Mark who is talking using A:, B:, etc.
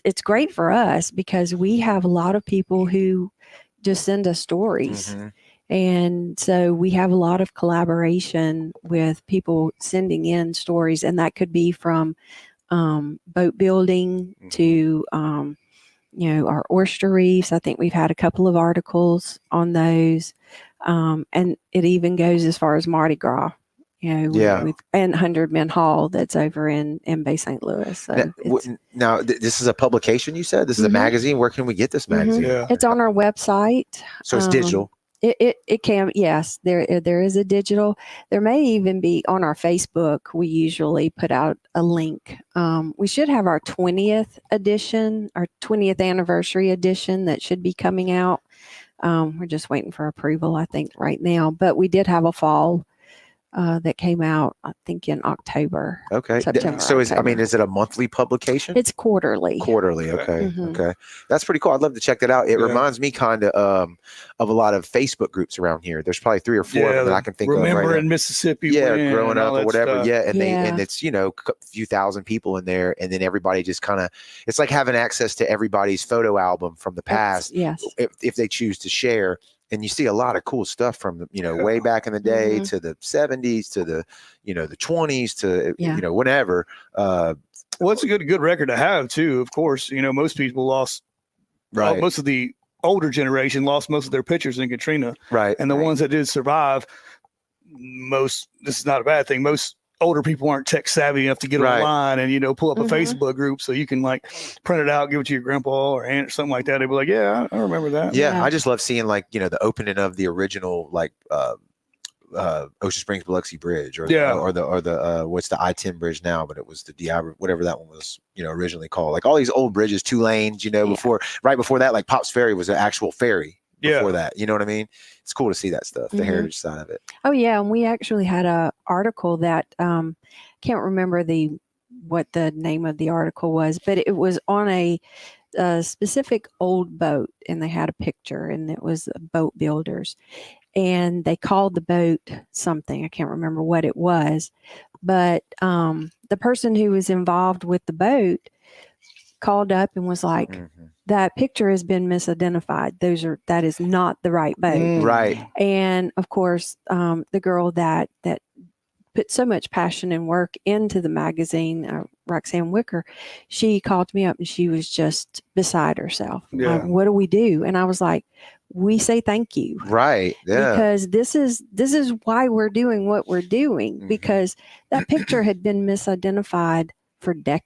A: it's great for us because we have a lot of people who just send us stories.
B: Mm-hmm.
A: And so we have a lot of collaboration with people sending in stories, and that could be from boat building to, our oyster reefs. I think we've had a couple of articles on those. And it even goes as far as Mardi Gras. We've and 100 Men Hall that's over in Bay St. Louis. So
B: now this is a publication, you said? This is a magazine? Where can we get this magazine?
C: Yeah.
A: It's on our website.
B: So it's digital?
A: It can, yes, there is a digital. There may even be on our Facebook. We usually put out a link. We should have our 20th edition, our 20th anniversary edition that should be coming out. We're just waiting for approval, I think, right now. But we did have a fall that came out, I think, in October.
B: Okay.
A: September,
B: so
A: October.
B: is it a monthly publication?
A: It's quarterly.
B: Quarterly. Okay. Okay. That's pretty cool. I'd love to check that out. It reminds me kind of a lot of Facebook groups around here. There's probably 3 or 4 of them that I can think of.
C: Remember in Mississippi.
B: Growing up or whatever.
C: Stuff.
B: Yeah. And it's, a few thousand people in there. And then everybody just kind of, it's like having access to everybody's photo album from the past.
A: Yes.
B: If they choose to share. And you see a lot of cool stuff from way back in the day to the 70s to the the 20s to whatever.
C: Well, it's a good record to have too. Of course, most people lost.
B: Right.
C: Most of the older generation lost most of their pictures in Katrina.
B: Right.
C: And the ones that did survive, this is not a bad thing. Most older people aren't tech savvy enough to get online and pull up a Facebook group so you can print it out, give it to your grandpa or aunt or something like that. They'd be like, yeah, I remember that.
B: Yeah, I just love seeing the opening of the original Ocean Springs Biloxi Bridge or the what's the I-10 bridge now, but it was the DI, whatever that one was originally called. Like all these old bridges, 2 lanes, before that, like Pops Ferry was an actual ferry. Before that, you know what I mean? It's cool to see that stuff, the heritage side of it.
A: Oh yeah, and we actually had a article that can't remember what the name of the article was, but it was on a specific old boat, and they had a picture, and it was boat builders, and they called the boat something. I can't remember what it was, but the person who was involved with the boat called up and was like, that picture has been misidentified. That is not the right boat.
B: Right.
A: And of course, the girl that put so much passion and work into the magazine, Roxanne Wicker, she called me up and she was just beside herself.
C: Yeah.
A: What do we do? And I was like, we say thank you.
B: Right. Yeah.
A: Because this is why we're doing what we're doing, because that picture had been misidentified for decades.